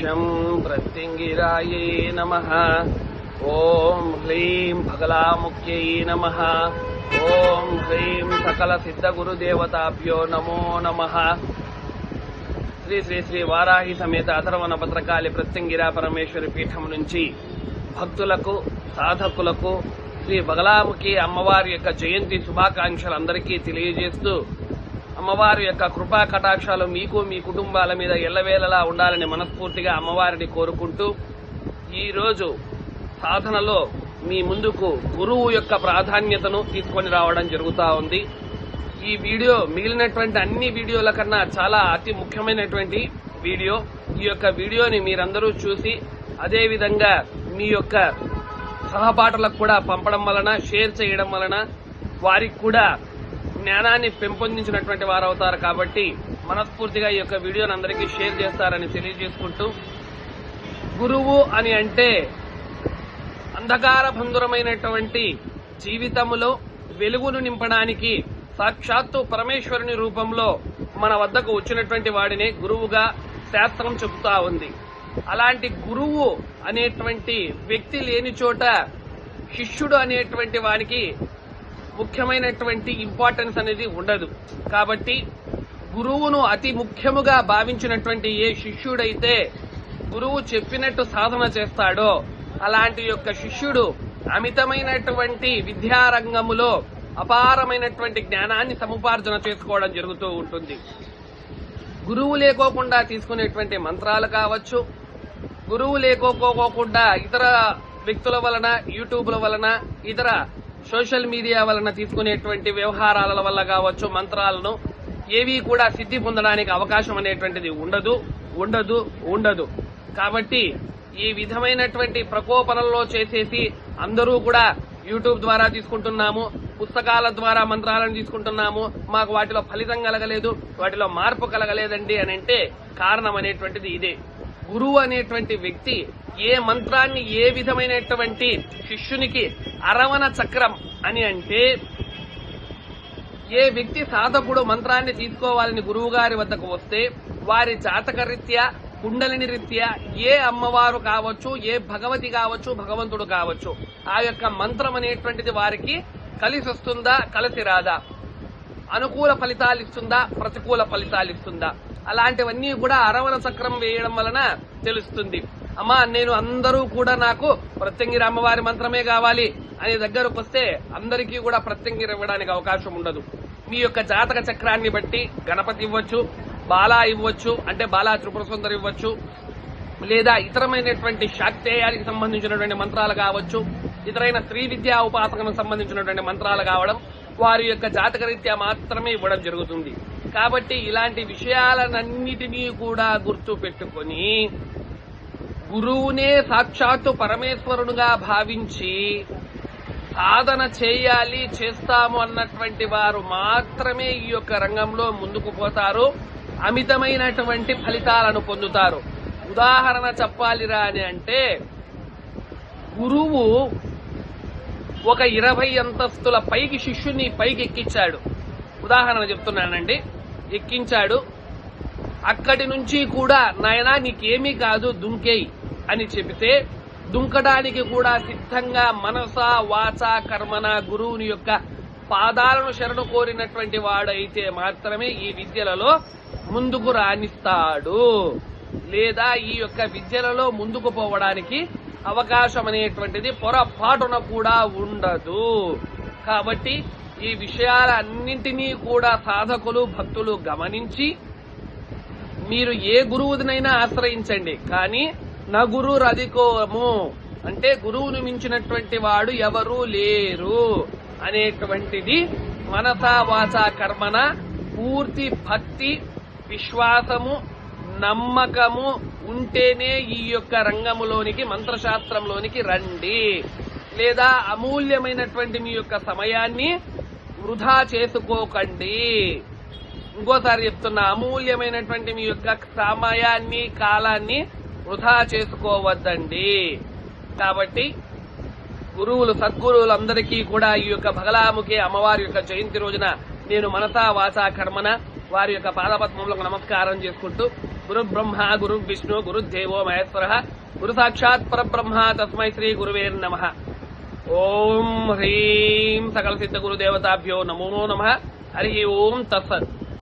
ॐ प्रत्यङ्गिरायै नमः। ॐ ह्रीं भगलामुख्यै नमः। ॐ ह्रीं सकलसिद्धगुरुदेवताभ्यो नमो नमः। శ్రీ శ్రీ శ్రీ వారాహి సమేత అథర్వణ భద్రకాళి ప్రత్యంగిరా పరమేశ్వరి పీఠం నుంచి భక్తులకు సాధకులకు శ్రీ బగలాముఖి అమ్మవారి యొక్క జయంతి శుభాకాంక్షలు అందరికీ తెలియజేస్తూ అమ్మవారి యొక్క కృపా కటాక్షాలు మీకు మీ కుటుంబాల మీద ఎల్లవేళలా ఉండాలని మనస్ఫూర్తిగా అమ్మవారిని కోరుకుంటూ ఈరోజు సాధనలో మీ ముందుకు గురువు యొక్క ప్రాధాన్యతను తీసుకొని రావడం జరుగుతూ ఉంది. ఈ వీడియో మిగిలినటువంటి అన్ని వీడియోల కన్నా చాలా అతి ముఖ్యమైనటువంటి వీడియో. ఈ యొక్క వీడియోని మీరందరూ చూసి అదేవిధంగా మీ యొక్క సహపాఠులకు కూడా పంపడం వలన, షేర్ చేయడం వలన వారికి కూడా జ్ఞానాన్ని పెంపొందించినటువంటి వారు అవుతారు. కాబట్టి మనస్ఫూర్తిగా ఈ యొక్క వీడియోని అందరికీ షేర్ చేస్తారని తెలియజేసుకుంటూ, గురువు అని అంటే అంధకార బంధురమైనటువంటి జీవితములో వెలుగును నింపడానికి సాక్షాత్తు పరమేశ్వరుని రూపంలో మన వద్దకు వచ్చినటువంటి వాడినే గురువుగా శాస్త్రం చెబుతా ఉంది. అలాంటి గురువు అనేటువంటి వ్యక్తి లేని చోట శిష్యుడు అనేటువంటి వానికి ముఖ్యమైనటువంటి ఇంపార్టెన్స్ అనేది ఉండదు. కాబట్టి గురువును అతి ముఖ్యముగా భావించినటువంటి ఏ శిష్యుడైతే గురువు చెప్పినట్టు సాధన చేస్తాడో అలాంటి యొక్క శిష్యుడు అమితమైనటువంటి విద్యారంగములో అపారమైనటువంటి జ్ఞానాన్ని సముపార్జన చేసుకోవడం జరుగుతూ ఉంటుంది. గురువు లేకోకుండా తీసుకునేటువంటి మంత్రాలు కావచ్చు, గురువు లేకోకుండా ఇతర వ్యక్తుల వలన, యూట్యూబ్ల వలన, ఇతర సోషల్ మీడియా వలన తీసుకునేటువంటి వ్యవహారాల వల్ల కావచ్చు, మంత్రాలను ఏవి కూడా సిద్ధి పొందడానికి అవకాశం అనేటువంటిది ఉండదు. కాబట్టి ఈ విధమైనటువంటి ప్రకోపనల్లో చేసేసి అందరూ కూడా యూట్యూబ్ ద్వారా తీసుకుంటున్నాము, పుస్తకాల ద్వారా మంత్రాలను తీసుకుంటున్నాము, మాకు వాటిలో ఫలితం కలగలేదు, వాటిలో మార్పు కలగలేదండి అని అంటే కారణం అనేటువంటిది ఇదే. గురువు అనేటువంటి వ్యక్తి ఏ మంత్రాన్ని ఏ విధమైనటువంటి శిష్యునికి అరవణ చక్రం అని అంటే, ఏ వ్యక్తి సాధకుడు మంత్రాన్ని తీసుకోవాలని గురువు గారి వద్దకు వస్తే వారి జాతకరీత్యా, కుండలిని రీత్యా ఏ అమ్మవారు కావచ్చు, ఏ భగవతి కావచ్చు, భగవంతుడు కావచ్చు, ఆ యొక్క మంత్రం అనేటువంటిది వారికి కలిసి వస్తుందా, కలిసి రాదా, అనుకూల ఫలితాలు ఇస్తుందా, ప్రతికూల ఫలితాలు ఇస్తుందా, అలాంటివన్నీ కూడా అరవణ చక్రం వేయడం వలన తెలుస్తుంది. అమ్మా నేను అందరూ కూడా నాకు ప్రత్యంగిరి అమ్మవారి మంత్రమే కావాలి అనే దగ్గరకు వస్తే అందరికీ కూడా ప్రత్యంగిరి ఇవ్వడానికి అవకాశం ఉండదు. మీ యొక్క జాతక చక్రాన్ని బట్టి గణపతి ఇవ్వచ్చు, బాలా ఇవ్వచ్చు, అంటే బాలా త్రిపుర సుందరి ఇవ్వచ్చు, లేదా ఇతరమైనటువంటి శాక్తేయానికి సంబంధించినటువంటి మంత్రాలు కావచ్చు, ఇతరైన స్త్రీ విద్యా ఉపాసనకు సంబంధించినటువంటి మంత్రాలు కావడం వారి యొక్క జాతక రీత్యా మాత్రమే ఇవ్వడం జరుగుతుంది. కాబట్టి ఇలాంటి విషయాలన్నిటినీ కూడా గుర్తు పెట్టుకొని గురువునే సాక్షాత్తు పరమేశ్వరుడుగా భావించి సాధన చేస్తాము అన్నటువంటి వారు మాత్రమే ఈ యొక్క రంగంలో ముందుకు పోతారు, అమితమైనటువంటి ఫలితాలను పొందుతారు. ఉదాహరణ చెప్పాలిరా అని అంటే, గురువు ఒక 20 అంతస్తుల పైకి శిష్యుని పైకి ఎక్కించాడు. ఉదాహరణ చెప్తున్నానండి, ఎక్కించాడు. అక్కడి నుంచి కూడా నాయనా నీకేమీ కాదు దుంకేయి అని చెబితే దుంకడానికి కూడా సిద్ధంగా మనస వాచ కర్మన గురువుని యొక్క పాదాలను శరణు కోరినటువంటి వాడైతే మాత్రమే ఈ విద్యలలో ముందుకు రాణిస్తాడు, లేదా ఈ యొక్క విద్యలలో ముందుకు పోవడానికి అవకాశం అనేటువంటిది పొరపాటున కూడా ఉండదు. కాబట్టి ఈ విషయాలన్నింటినీ కూడా సాధకులు, భక్తులు గమనించి మీరు ఏ గురువునైనా ఆశ్రయించండి, కానీ నగురు రధికోము అంటే గురువును మించినటువంటి వాడు ఎవరూ లేరు అనేటువంటిది మనస వాచ కర్మన పూర్తి భక్తి, విశ్వాసము, నమ్మకము ఉంటేనే ఈ యొక్క రంగములోనికి, మంత్రశాస్త్రంలోనికి రండి. లేదా అమూల్యమైనటువంటి మీ యొక్క సమయాన్ని వృధా చేసుకోకండి. ఇంకోసారి చెప్తున్నా, అమూల్యమైనటువంటి మీ యొక్క సమయాన్ని, కాలాన్ని వృధా చేసుకోవద్దండి. కాబట్టి గురువులు, సద్గురువులందరికీ కూడా ఈ యొక్క బగలాముఖి అమ్మవారి యొక్క జయంతి రోజున నేను మనసా వాచా కర్మన వారి యొక్క పాదపద్మములకు నమస్కారం చేసుకుంటూ గురుర్బ్రహ్మ గురుర్విష్ణు గురుర్దేవో మహేశ్వరః గురు సాక్షాత్ పరబ్రహ్మ తస్మై శ్రీ గురువే నమః. ఓం హ్రీం సకల సిద్ధ గురుదేవతాభ్యో నమో నమః. హరి ఓం తత్సత్.